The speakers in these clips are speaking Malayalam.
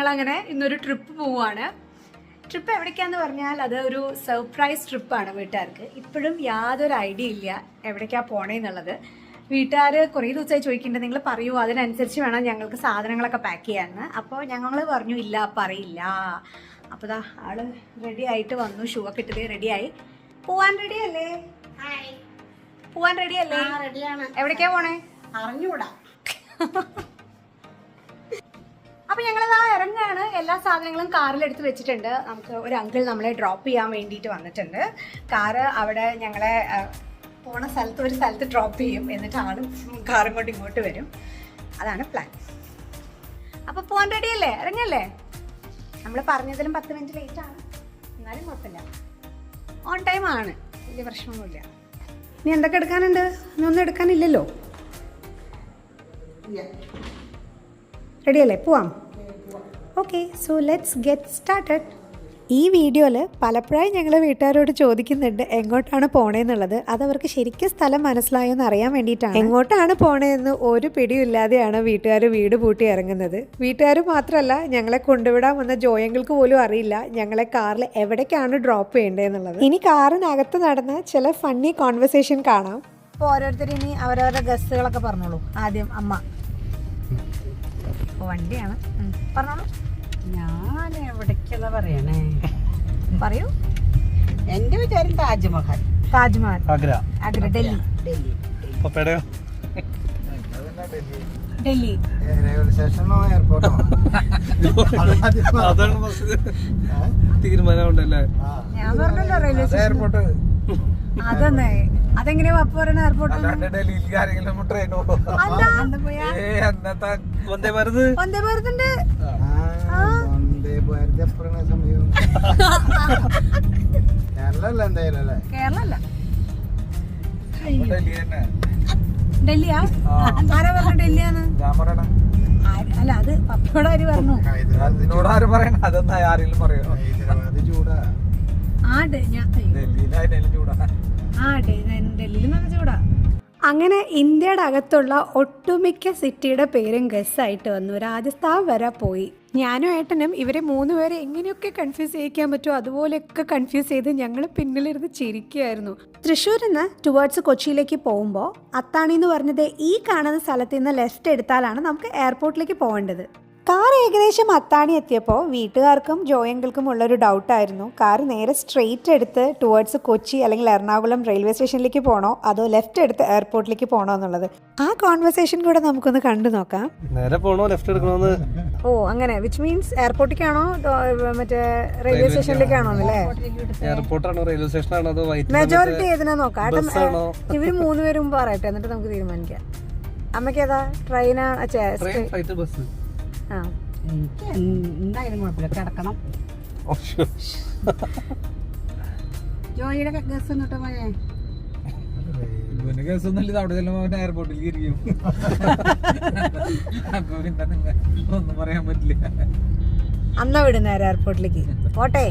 ഞങ്ങളങ്ങനെ ഇന്നൊരു ട്രിപ്പ് പോവുകയാണ്. ട്രിപ്പ് എവിടേക്കാന്ന് പറഞ്ഞാൽ അത് ഒരു സർപ്രൈസ് ട്രിപ്പാണ് വീട്ടുകാർക്ക്. ഇപ്പോഴും യാതൊരു ഐഡിയ ഇല്ല എവിടേക്കാണ് പോണേന്നുള്ളത്. വീട്ടുകാർ കുറേ ദിവസമായി ചോദിക്കുന്നുണ്ട്, നിങ്ങൾ പറയൂ, അതിനനുസരിച്ച് വേണം ഞങ്ങൾക്ക് സാധനങ്ങളൊക്കെ പാക്ക് ചെയ്യാമെന്ന്. അപ്പോൾ ഞങ്ങൾ പറഞ്ഞു ഇല്ല പറയില്ല. അപ്പോൾ ദാ ആള് റെഡി ആയിട്ട് വന്നു, ഷൂ ഒക്കെ ഇട്ടത് റെഡിയായി. പോവാൻ റെഡിയല്ലേ? പോവാൻ റെഡിയല്ലേ? എവിടേക്കാ പോണേ? അറിഞ്ഞൂടാ. അപ്പോൾ ഞങ്ങളിതാ ഇറങ്ങുകയാണ്. എല്ലാ സാധനങ്ങളും കാറിലെടുത്ത് വെച്ചിട്ടുണ്ട്. നമുക്ക് ഒരു അങ്കിൾ നമ്മളെ ഡ്രോപ്പ് ചെയ്യാൻ വേണ്ടിയിട്ട് വന്നിട്ടുണ്ട്. കാറ് അവിടെ ഞങ്ങളെ പോണ സ്ഥലത്ത് ഒരു സ്ഥലത്ത് ഡ്രോപ്പ് ചെയ്യും, എന്നിട്ട് ആളും കാറും കൊണ്ട് ഇങ്ങോട്ട് വരും. അതാണ് പ്ലാൻ. അപ്പോൾ പോകാൻ റെഡിയല്ലേ? ഇറങ്ങല്ലേ? നമ്മൾ പറഞ്ഞതിലും 10 മിനിറ്റ് ലേറ്റാണ്, എന്നാലും കുഴപ്പമില്ല, ഓൺ ടൈം ആണ്, വലിയ പ്രശ്നമൊന്നുമില്ല. ഇനി എന്തൊക്കെ എടുക്കാനുണ്ട്? ഇനി ഒന്നും എടുക്കാനില്ലല്ലോ. റെഡിയല്ലേ? പോവാം. Okay, so let's get started. ഈ വീഡിയോയിൽ പലപ്പോഴായി ഞങ്ങൾ വീട്ടുകാരോട് ചോദിക്കുന്നുണ്ട് എങ്ങോട്ടാണ് പോണേന്നുള്ളത്. അതവർക്ക് ശരിക്കും സ്ഥലം മനസ്സിലായോ എന്ന് അറിയാൻ വേണ്ടിയിട്ടാണ്. എങ്ങോട്ടാണ് പോണേന്ന് ഒരു പിടിയില്ലാതെയാണ് വീട്ടുകാർ വീട് പൂട്ടി ഇറങ്ങുന്നത്. വീട്ടുകാർ മാത്രമല്ല, ഞങ്ങളെ കൊണ്ടുവിടാൻ വന്ന ജോയങ്ങൾക്ക് പോലും അറിയില്ല ഞങ്ങളെ കാറിൽ എവിടേക്കാണ് ഡ്രോപ്പ് ചെയ്യേണ്ടതെന്നുള്ളത്. ഇനി കാറിനകത്ത് നടന്ന ചില ഫണ്ണി കോൺവെർസേഷൻ കാണാം. അപ്പോൾ ഓരോരുത്തർ ഇനി അവരവരുടെ ഗസ്റ്റുകളൊക്കെ പറഞ്ഞോളൂ. ആദ്യം അമ്മ. വണ്ടിയാണ്, പറഞ്ഞോളൂ. ഞാൻ എവിടേക്കെന്നാ പറയണേ? പറയൂ. എന്റെ വിചാരം താജ്മഹൽ. താജ്മഹൽ, ആഗ്ര, ഡൽഹി. ഡൽഹി. പപ്പയുടെയോ? ഡൽഹി. അതാണ് തീരുമാനമുണ്ടല്ലേ? ഞാൻ പറഞ്ഞല്ലോ റെയിൽവേ സ്റ്റേഷൻ. അതെന്നെ, അതെങ്ങനെയാ പപ്പ പറയുന്ന എയർപോർട്ട്? വന്ദേ ഭാരത്. വന്ദേ ഭാരതിന്റെ കേരളല്ല, ഡൽഹിയാ? ആരാ പറഞ്ഞു ഡൽഹിയാന്ന്? അല്ല, അത് പപ്പയോട് ആര് പറഞ്ഞു? ഡൽഹിയിൽ നല്ല ചൂടാ. അങ്ങനെ ഇന്ത്യയുടെ അകത്തുള്ള ഒട്ടുമിക്ക സിറ്റിയുടെ പേരും ഗസ്സായിട്ട് വന്നു. രാജസ്ഥാൻ വരെ പോയി. ഞാനും ഏട്ടനും ഇവരെ 3 പേരെ എങ്ങനെയൊക്കെ കൺഫ്യൂസ് ചെയ്യിക്കാൻ പറ്റുമോ അതുപോലെയൊക്കെ കൺഫ്യൂസ് ചെയ്ത് ഞങ്ങൾ പിന്നിലിരുന്ന് ചിരിക്കുകയായിരുന്നു. തൃശ്ശൂരിൽ നിന്ന് ടുവേർഡ്സ് കൊച്ചിയിലേക്ക് പോകുമ്പോൾ അത്താണി എന്ന് പറഞ്ഞത് ഈ കാണുന്ന സ്ഥലത്ത് നിന്ന് ലെഫ്റ്റ് എടുത്താലാണ് നമുക്ക് എയർപോർട്ടിലേക്ക് പോകേണ്ടത്. കാർ ഏകദേശം അത്താണി എത്തിയപ്പോൾ വീട്ടുകാർക്കും ജോയങ്കൾക്കും ഉള്ളൊരു ഡൗട്ടായിരുന്നു, കാർ നേരെ സ്ട്രെയിറ്റ് എടുത്ത് ടുവേർഡ്സ് കൊച്ചി അല്ലെങ്കിൽ എറണാകുളം റെയിൽവേ സ്റ്റേഷനിലേക്ക് പോകണോ അതോ ലെഫ്റ്റ് എടുത്ത് എയർപോർട്ടിലേക്ക് പോകണോ എന്നുള്ളത്. ആ കോൺവെർസേഷൻ കൂടെ നമുക്കൊന്ന് കണ്ടു നോക്കാം. നേരെ പോണോ ലെഫ്റ്റ് എടുക്കണോന്ന്? ഓ, അങ്ങനെ, വിച്ച് മീൻസ് എയർപോർട്ടിലേക്കാണോ മറ്റേ റെയിൽവേ സ്റ്റേഷനിലേക്കാണോ അല്ലേ? എയർപോർട്ടാണോ റെയിൽവേ സ്റ്റേഷനാണോ അതോ മെജോറിറ്റി ഏതിനാ നോക്കാം. ഇവര് 3 പേരും മുമ്പ് പറയട്ടെ, എന്നിട്ട് നമുക്ക് തീരുമാനിക്കാം. അമ്മയ്ക്ക് ഏതാ? ട്രെയിനാ? ബസ്? എനിക്ക് എന്തായാലും കുഴപ്പമില്ല, കിടക്കണം. ജോയിയുടെ ഗസ് എന്നിട്ടോ മഴ എയർപോർട്ടിലേക്ക് ഇരിക്കും. ഒന്നും പറയാൻ പറ്റില്ല. അന്ന വിടും നേരെ എയർപോർട്ടിലേക്ക്. പോട്ടെ,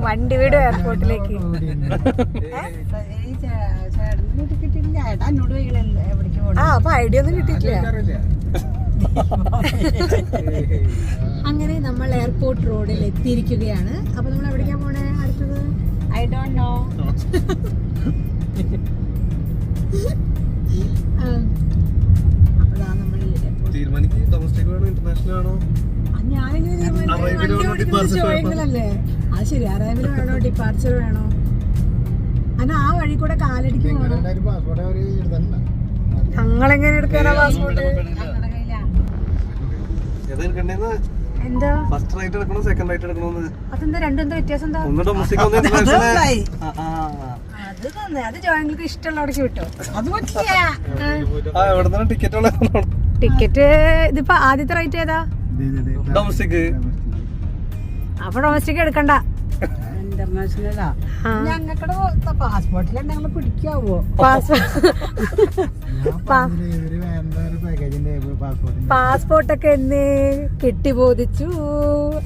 വണ്ടി വിടും എയർപോർട്ടിലേക്ക്. ചേട്ടന് കിട്ടിയിട്ടില്ല, ചേട്ടാ എന്നോട് എവിടേക്ക് പോകണം. അപ്പൊ ഐഡിയ ഒന്നും കിട്ടിയിട്ടില്ല. അങ്ങനെ നമ്മൾ എയർപോർട്ട് റോഡിൽ എത്തിയിരിക്കുകയാണ്. അപ്പൊ നമ്മൾ എവിടേക്കാ പോണേ അടുത്തത്? I don't know. തീരുമാനിക്ക്, ഡൊമസ്റ്റിക് വേണോ ഇന്റർനാഷണൽ ആണോ? ഞാനിങ്ങനെ ചോദിക്കലല്ലേ? അത് ശരി, അറൈവൽ വേണോ ഡിപ്പാർച്ചർ വേണോ? അല്ല, ആ വഴി കൂടെ കാലടിക്ക് പോകണം. ഞങ്ങളെങ്ങനെ എടുക്കാനാ പാസ്പോർട്ട്? എന്താ ഫസ്റ്റ് റൈറ്റ് എടുക്കണോ സെക്കൻഡ് റൈറ്റ് എടുക്കണോന്ന്? അതെന്താ രണ്ടും എന്താ വ്യത്യാസം? എന്താ ഒന്ന് ഡൊമസ്റ്റിക് ഒന്ന് ഇന്റർനാഷണൽ. അത് തന്നെ, അത് ജോയങ്ങൾക്ക് ഇഷ്ടമുള്ള അവിടേക്ക് വിട്ടോ. അത് പറ്റില്ല. എവിടെന്നാണ് ടിക്കറ്റ് ഉള്ളത്? ടിക്കറ്റ് ഇതിപ്പോ ആദ്യത്തെ റൈറ്റ് ഏതാ? ഡൊമസ്റ്റിക്. അപ്പൊ ഡൊമസ്റ്റിക് എടുക്കണ്ട, ഇന്റർനാഷണലാ. ഞങ്ങളുടെ പാസ്പോർട്ടിൽ ഞങ്ങൾ പിടിക്കാവോ? പാസ്പോർട്ടൊക്കെ എന്നേ കെട്ടിബോധിച്ചു,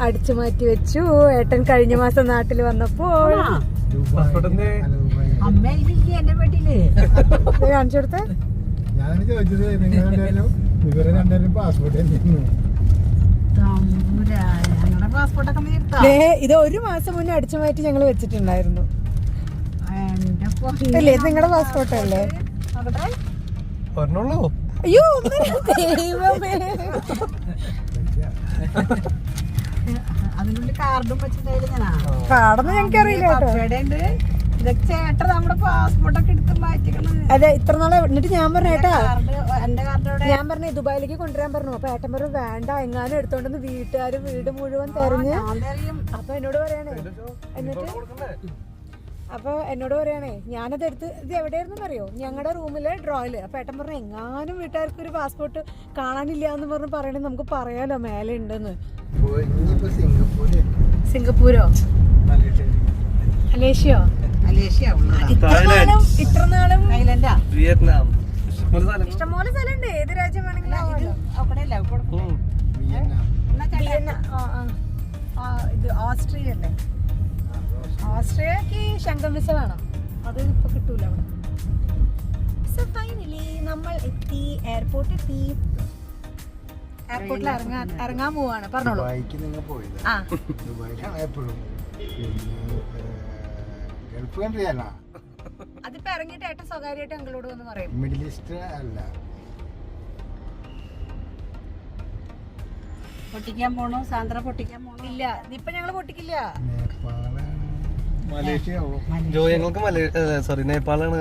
അടിച്ചു മാറ്റി വെച്ചു. ഏട്ടൻ കഴിഞ്ഞ മാസം നാട്ടിൽ വന്നപ്പോൾ അമ്മ എന്റെ വീട്ടില് കാണിച്ചു കൊടുത്തേ. തമ്പുരാ ഞങ്ങളുടെ പാസ്പോർട്ടൊക്കെ നീ എടുത്താ? ഇത് ഒരു മാസം മുന്നേ അടിച്ചു മാറ്റി ഞങ്ങൾ വെച്ചിട്ടുണ്ടായിരുന്നു. എന്റെ അല്ലേ ഇത് നിങ്ങളുടെ പാസ്പോർട്ട് അല്ലേ? പറഞ്ഞോളൂ. അയ്യോ ദൈവമേ. അതിനുള്ളിൽ കാർഡും വെച്ചിട്ടുണ്ടായിരുന്നു. കാടന്ന് ഞങ്ങൾക്ക് അറിയില്ല കേട്ടോ. ഉണ്ട് ഇതൊക്കെ ചേട്ടൻ നമ്മുടെ പാസ്പോർട്ടൊക്കെ എടുത്ത് മാറ്റിക്കണ്. അതെ ഇത്ര നാളെ എന്നിട്ട് ഞാൻ പറഞ്ഞു ഏട്ടാ എന്റെ കാർഡ് ഞാൻ പറഞ്ഞു ദുബായിലേക്ക് കൊണ്ടുവരാൻ പറഞ്ഞു. അപ്പൊ ഏട്ടൻ പറഞ്ഞു വേണ്ട എങ്ങാനും എടുത്തോണ്ടെന്ന് വീട്ടുകാര് വീട് മുഴുവൻ തെരഞ്ഞ്. അപ്പൊ എന്നോട് പറയണേ എന്നോട് പറയണേ ഞാനത് എടുത്ത് ഇത് എവിടെയായിരുന്നു അറിയോ? ഞങ്ങളുടെ റൂമിലെ ഡ്രോയില്. അപ്പൊ ഏട്ടൻ പറഞ്ഞു എങ്ങാനും വീട്ടുകാർക്ക് ഒരു പാസ്പോർട്ട് കാണാനില്ല എന്ന് പറഞ്ഞ് പറയണേ നമുക്ക് പറയാലോ മേലെ ഉണ്ടെന്ന്. സിംഗപ്പൂരോ മലേഷ്യയോ ഇത്ര നാളും വിയറ്റ്നാം ഇഷ്ടംപോലെ സ്ഥലമുണ്ട്. ഏത് രാജ്യം വേണമെങ്കിലും ഇത് ഓസ്ട്രിയ അല്ലേ? ഓസ്ട്രിയക്ക് ശങ്കം വിസ വേണം. അത് ഇപ്പൊ കിട്ടൂല അവിടെ. സോ ഫൈനലി നമ്മൾ എത്തി, എയർപോർട്ടിൽ എത്തി. എയർപോർട്ടിൽ ഇറങ്ങാൻ പോവാണ്. പറഞ്ഞോളൂ. ആ അതിപ്പോ ഇറങ്ങിയിട്ട് ഏട്ടൻ സ്വകാര്യമായിട്ട് ഞങ്ങളോട് വന്ന് പറയും. മിഡിൽ ഈസ്റ്റ് അല്ല, പൊട്ടിക്കാൻ പോണു. സാന്ദ്ര പൊട്ടിക്കാൻ പോണു. ഇല്ല ഇപ്പൊ ഞങ്ങള് പൊട്ടിക്കില്ല. മലേഷ്യ ഞങ്ങൾക്ക് സോറി നേപ്പാളാണ്.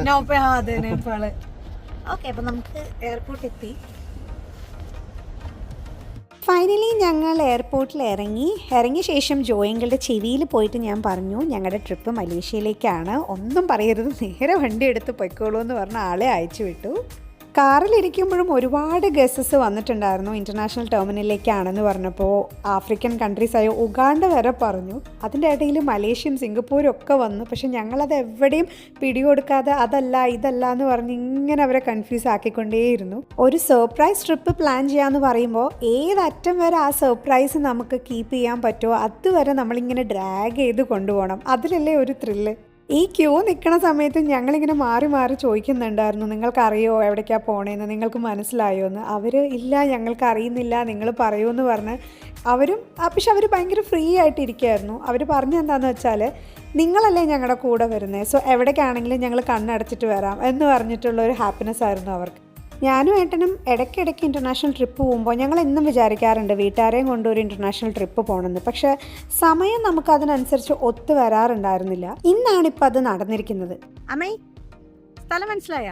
അതെ നേപ്പാള്. ഓക്കെ അപ്പൊ നമുക്ക് എയർപോർട്ട് എത്തി. ഫൈനലി ഞങ്ങൾ എയർപോർട്ടിൽ ഇറങ്ങിയ ശേഷം ജോയിങ്ങളുടെ ചെവിയിൽ പോയിട്ട് ഞാൻ പറഞ്ഞു ഞങ്ങളുടെ ട്രിപ്പ് മലേഷ്യയിലേക്കാണ്, ഒന്നും പറയരുത്, നേരെ വണ്ടി എടുത്ത് പൊയ്ക്കോളൂ എന്ന് പറഞ്ഞ ആളെ അയച്ചു വിട്ടു. കാറിലിരിക്കുമ്പോഴും ഒരുപാട് ഗസ്സസ് വന്നിട്ടുണ്ടായിരുന്നു. ഇൻ്റർനാഷണൽ ടെർമിനലിലേക്കാണെന്ന് പറഞ്ഞപ്പോൾ ആഫ്രിക്കൻ കൺട്രീസായ ഉഗാണ്ട വരെ പറഞ്ഞു. അതിൻ്റെ ഇടയിൽ മലേഷ്യയും സിംഗപ്പൂരും ഒക്കെ വന്നു. പക്ഷെ ഞങ്ങളത് എവിടെയും പിടികൊടുക്കാതെ അതല്ല ഇതല്ല എന്ന് പറഞ്ഞ് ഇങ്ങനെ അവരെ കൺഫ്യൂസ് ആക്കിക്കൊണ്ടേയിരുന്നു. ഒരു സർപ്രൈസ് ട്രിപ്പ് പ്ലാൻ ചെയ്യാമെന്ന് പറയുമ്പോൾ ഏതറ്റം വരെ ആ സർപ്രൈസ് നമുക്ക് കീപ്പ് ചെയ്യാൻ പറ്റുമോ അതുവരെ നമ്മളിങ്ങനെ ഡ്രാഗ് ചെയ്ത് കൊണ്ടുപോകണം. അതിലല്ലേ ഒരു ത്രില്ല്. ഈ ക്യൂ നിൽക്കുന്ന സമയത്ത് ഞങ്ങളിങ്ങനെ മാറി മാറി ചോദിക്കുന്നുണ്ടായിരുന്നു, നിങ്ങൾക്കറിയോ എവിടേക്കാണ് പോണേന്ന്, നിങ്ങൾക്ക് മനസ്സിലായോ എന്ന്. അവർ ഇല്ല ഞങ്ങൾക്ക് അറിയുന്നില്ല, നിങ്ങൾ പറയുമെന്ന് പറഞ്ഞ് പക്ഷെ അവർ ഭയങ്കര ഫ്രീ ആയിട്ടിരിക്കുമായിരുന്നു. അവർ പറഞ്ഞെന്താണെന്ന് വെച്ചാൽ നിങ്ങളല്ലേ ഞങ്ങളുടെ കൂടെ വരുന്നത്, സോ എവിടേക്കാണെങ്കിലും ഞങ്ങൾ കണ്ണടച്ചിട്ട് വരാം എന്ന് പറഞ്ഞിട്ടുള്ള ഒരു ഹാപ്പിനെസ് ആയിരുന്നു അവർക്ക്. ഞാനും ഏട്ടനും ഇടയ്ക്കിടയ്ക്ക് ഇൻ്റർനാഷണൽ ട്രിപ്പ് പോകുമ്പോൾ ഞങ്ങൾ എന്നും വിചാരിക്കാറുണ്ട് വീട്ടുകാരെയും കൊണ്ട് ഒരു ഇൻ്റർനാഷണൽ ട്രിപ്പ് പോകണമെന്ന്. പക്ഷേ സമയം നമുക്കതിനനുസരിച്ച് ഒത്തു വരാറുണ്ടായിരുന്നില്ല. ഇന്നാണിപ്പോൾ അത് നടന്നിരിക്കുന്നത്. അമ്മേ സ്ഥലം മനസ്സിലായ?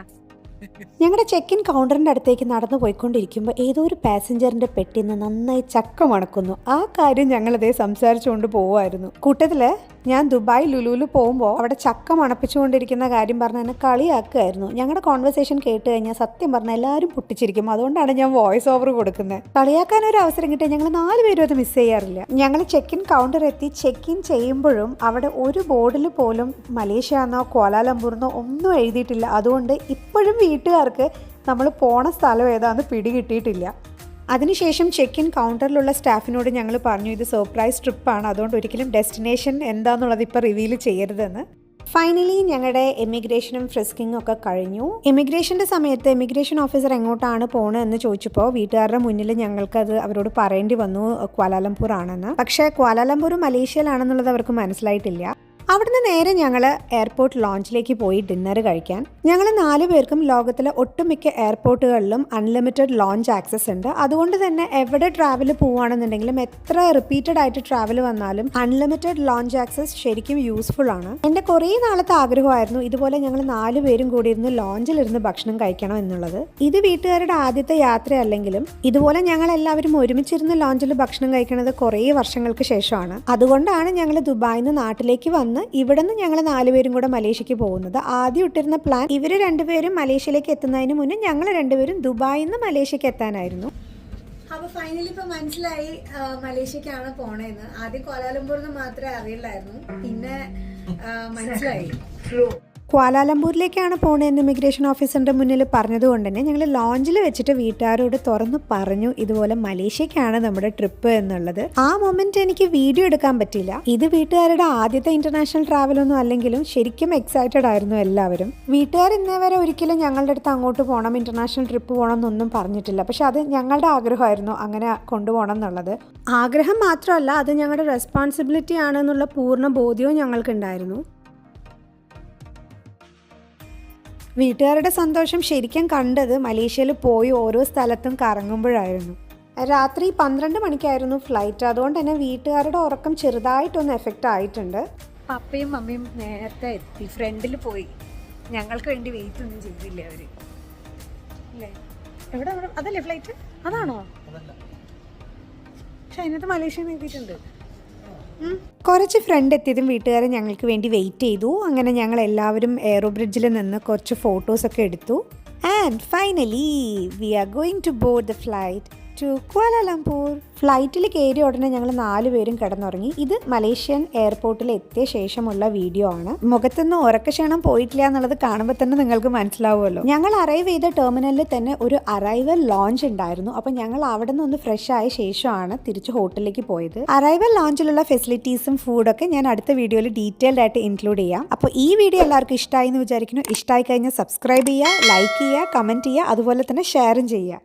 ഞങ്ങളുടെ ചെക്ക് ഇൻ കൗണ്ടറിൻ്റെ അടുത്തേക്ക് നടന്നു പോയിക്കൊണ്ടിരിക്കുമ്പോൾ ഏതോ ഒരു പാസഞ്ചറിൻ്റെ പെട്ടിന്ന് നന്നായി ചക്ക മണക്കുന്നു. ആ കാര്യം ഞങ്ങളിതേ സംസാരിച്ചുകൊണ്ട് പോവുമായിരുന്നു. കൂട്ടത്തിൽ ഞാൻ ദുബായ് ലുലുവിൽ പോകുമ്പോൾ അവിടെ ചക്ക മണപ്പിച്ചുകൊണ്ടിരിക്കുന്ന കാര്യം പറഞ്ഞ് എന്നെ കളിയാക്കുമായിരുന്നു. ഞങ്ങളുടെ കോൺവെർസേഷൻ കേട്ട് കഴിഞ്ഞാൽ സത്യം പറഞ്ഞാൽ എല്ലാവരും പൊട്ടിച്ചിരിക്കും. അതുകൊണ്ടാണ് ഞാൻ വോയിസ് ഓവർ കൊടുക്കുന്നത്. കളിയാക്കാൻ ഒരു അവസരം കിട്ടിയാൽ ഞങ്ങൾ 4 പേരും അത് മിസ് ചെയ്യാറില്ല. ഞങ്ങൾ ചെക്ക് ഇൻ കൗണ്ടർ എത്തി ചെക്ക് ഇൻ ചെയ്യുമ്പോഴും അവിടെ ഒരു ബോർഡിൽ പോലും മലേഷ്യ എന്നോ ക്വാലാലംപൂർന്നോ ഒന്നും എഴുതിയിട്ടില്ല. അതുകൊണ്ട് ഇപ്പോഴും വീട്ടുകാർക്ക് നമ്മൾ പോണ സ്ഥലം ഏതാണെന്ന് പിടികിട്ടിയിട്ടില്ല. അതിനുശേഷം ചെക്ക് ഇൻ കൗണ്ടറിലുള്ള സ്റ്റാഫിനോട് ഞങ്ങൾ പറഞ്ഞു ഇത് സർപ്രൈസ് ട്രിപ്പാണ്, അതുകൊണ്ട് ഒരിക്കലും ഡെസ്റ്റിനേഷൻ എന്താണെന്നുള്ളത് ഇപ്പോൾ റിവീൽ ചെയ്യരുതെന്ന്. ഫൈനലി ഞങ്ങളുടെ എമിഗ്രേഷനും ഫ്രിസ്കിങ്ങും ഒക്കെ കഴിഞ്ഞു. ഇമിഗ്രേഷൻ്റെ സമയത്ത് ഇമിഗ്രേഷൻ ഓഫീസർ എങ്ങോട്ടാണ് പോകണമെന്ന് ചോദിച്ചപ്പോൾ വീട്ടുകാരുടെ മുന്നിൽ ഞങ്ങൾക്കത് അവരോട് പറയേണ്ടി വന്നു ക്വാലാലംപൂർ ആണെന്ന്. പക്ഷേ ക്വാലാലംപൂർ മലേഷ്യയിലാണെന്നുള്ളത് അവർക്ക് മനസ്സിലായിട്ടില്ല. അവിടുന്ന് നേരെ ഞങ്ങൾ എയർപോർട്ട് ലോഞ്ചിലേക്ക് പോയി ഡിന്നർ കഴിക്കാൻ. ഞങ്ങൾ 4 പേർക്കും ലോകത്തിലെ ഒട്ടുമിക്ക എയർപോർട്ടുകളിലും അൺലിമിറ്റഡ് ലോഞ്ച് ആക്സസ് ഉണ്ട്. അതുകൊണ്ട് തന്നെ എവിടെ ട്രാവൽ പോവുകയാണെന്നുണ്ടെങ്കിലും എത്ര റിപ്പീറ്റഡ് ആയിട്ട് ട്രാവൽ വന്നാലും അൺലിമിറ്റഡ് ലോഞ്ച് ആക്സസ് ശരിക്കും യൂസ്ഫുൾ ആണ്. എൻ്റെ കുറേ നാളത്തെ ആഗ്രഹമായിരുന്നു ഇതുപോലെ ഞങ്ങൾ 4 പേരും കൂടി ഇരുന്ന് ലോഞ്ചിലിരുന്ന് ഭക്ഷണം കഴിക്കണം എന്നുള്ളത്. ഇത് വീട്ടുകാരുടെ ആദ്യത്തെ യാത്രയല്ലെങ്കിലും ഇതുപോലെ ഞങ്ങൾ എല്ലാവരും ഒരുമിച്ചിരുന്ന് ലോഞ്ചിൽ ഭക്ഷണം കഴിക്കുന്നത് കുറേ വർഷങ്ങൾക്ക് ശേഷമാണ്. അതുകൊണ്ടാണ് ഞങ്ങൾ ദുബായിൽ നിന്ന് നാട്ടിലേക്ക് വന്ന് ഇവിടെ നിന്ന് ഞങ്ങൾ 4 പേരും കൂടെ മലേഷ്യക്ക് പോകുന്നത്. ആദ്യം ഇട്ടിരുന്ന പ്ലാൻ ഇവർ 2 പേരും മലേഷ്യയിലേക്ക് എത്തുന്നതിന് മുന്നേ ഞങ്ങൾ 2 പേരും ദുബായിൽ നിന്ന് മലേഷ്യക്ക് എത്താനായിരുന്നു. അപ്പോൾ ഫൈനലി ഇപ്പോൾ മനസ്സിലായി മലേഷ്യക്കാണ് പോണേന്ന്. ആദ്യം ക്വാലാലംപൂരിൽ നിന്ന് മാത്രമേ അറിയില്ലായിരുന്നു, പിന്നെ മനസ്സിലായി. ക്വാലാലംപൂരിലേക്കാണ് പോണതെന്ന് ഇമിഗ്രേഷൻ ഓഫീസറിൻ്റെ മുന്നിൽ പറഞ്ഞതുകൊണ്ട് തന്നെ ഞങ്ങൾ ലോഞ്ചിൽ വെച്ചിട്ട് വീട്ടുകാരോട് തുറന്ന് പറഞ്ഞു ഇതുപോലെ മലേഷ്യക്കാണ് നമ്മുടെ ട്രിപ്പ് എന്നുള്ളത്. ആ മൊമെന്റ് എനിക്ക് വീഡിയോ എടുക്കാൻ പറ്റില്ല. ഇത് വീട്ടുകാരുടെ ആദ്യത്തെ ഇന്റർനാഷണൽ ട്രാവലൊന്നും അല്ലെങ്കിലും ശരിക്കും എക്സൈറ്റഡ് ആയിരുന്നു എല്ലാവരും. വീട്ടുകാർ ഇന്നേ വരെ ഒരിക്കലും ഞങ്ങളുടെ അടുത്ത് അങ്ങോട്ട് പോകണം, ഇന്റർനാഷണൽ ട്രിപ്പ് പോകണം എന്നൊന്നും പറഞ്ഞിട്ടില്ല. പക്ഷെ അത് ഞങ്ങളുടെ ആഗ്രഹമായിരുന്നു അങ്ങനെ കൊണ്ടുപോകണം എന്നുള്ളത്. ആഗ്രഹം മാത്രമല്ല, അത് ഞങ്ങളുടെ റെസ്പോൺസിബിലിറ്റി ആണെന്നുള്ള പൂർണ്ണ ബോധ്യവും ഞങ്ങൾക്കുണ്ടായിരുന്നു. വീട്ടുകാരുടെ സന്തോഷം ശരിക്കും കണ്ടത് മലേഷ്യയിൽ പോയി ഓരോ സ്ഥലത്തും കറങ്ങുമ്പോഴായിരുന്നു. രാത്രി 12 മണിക്കായിരുന്നു ഫ്ലൈറ്റ്. അതുകൊണ്ട് തന്നെ വീട്ടുകാരുടെ ഉറക്കം ചെറുതായിട്ടൊന്ന് എഫക്റ്റ് ആയിട്ടുണ്ട്. പപ്പയും മമ്മിയും നേരത്തെ എത്തി, ഫ്രണ്ടിൽ പോയി. ഞങ്ങൾക്ക് വേണ്ടി വെയിറ്റ് ഒന്നും ചെയ്തില്ല അവർ. അല്ലേ, എവിടെ അതല്ലേ ഫ്ലൈറ്റ്? അതാണോ? പക്ഷെ അതിനകത്ത് മലേഷ്യ എത്തിയിട്ടുണ്ട്. കുറച്ച് ഫ്രണ്ട് എത്തിയതും വീട്ടുകാരെ ഞങ്ങൾക്ക് വേണ്ടി വെയിറ്റ് ചെയ്തു. അങ്ങനെ ഞങ്ങൾ എല്ലാവരും എയറോ ബ്രിഡ്ജിൽ നിന്ന് കുറച്ച് ഫോട്ടോസൊക്കെ എടുത്തു. And finally we are going to board the flight to Kuala Lumpur. ഫ്ലൈറ്റിൽ കയറിയ ഉടനെ ഞങ്ങൾ 4 പേരും കിടന്നുറങ്ങി. ഇത് മലേഷ്യൻ എയർപോർട്ടിൽ എത്തിയ ശേഷമുള്ള വീഡിയോ ആണ്. മുഖത്തൊന്നും ഉറക്കക്ഷീണം പോയിട്ടില്ല എന്നുള്ളത് കാണുമ്പോൾ തന്നെ നിങ്ങൾക്ക് മനസ്സിലാവുമല്ലോ. ഞങ്ങൾ അറൈവ് ചെയ്ത ടെർമിനലിൽ തന്നെ ഒരു അറൈവൽ ലോഞ്ച് ഉണ്ടായിരുന്നു. അപ്പോൾ ഞങ്ങൾ അവിടെ നിന്ന് ഒന്ന് ഫ്രഷ് ആയ ശേഷമാണ് തിരിച്ച് ഹോട്ടലിലേക്ക് പോയത്. അറൈവൽ ലോഞ്ചിലുള്ള ഫെസിലിറ്റീസും ഫുഡൊക്കെ ഞാൻ അടുത്ത വീഡിയോയിൽ ഡീറ്റെയിൽഡ് ആയിട്ട് ഇൻക്ലൂഡ് ചെയ്യാം. അപ്പോൾ ഈ വീഡിയോ എല്ലാവർക്കും ഇഷ്ടമായി എന്ന് വിചാരിക്കുന്നു. ഇഷ്ടമായി കഴിഞ്ഞാൽ സബ്സ്ക്രൈബ് ചെയ്യുക, ലൈക്ക് ചെയ്യുക, കമൻറ്റ് ചെയ്യുക, അതുപോലെ തന്നെ ഷെയറും ചെയ്യുക.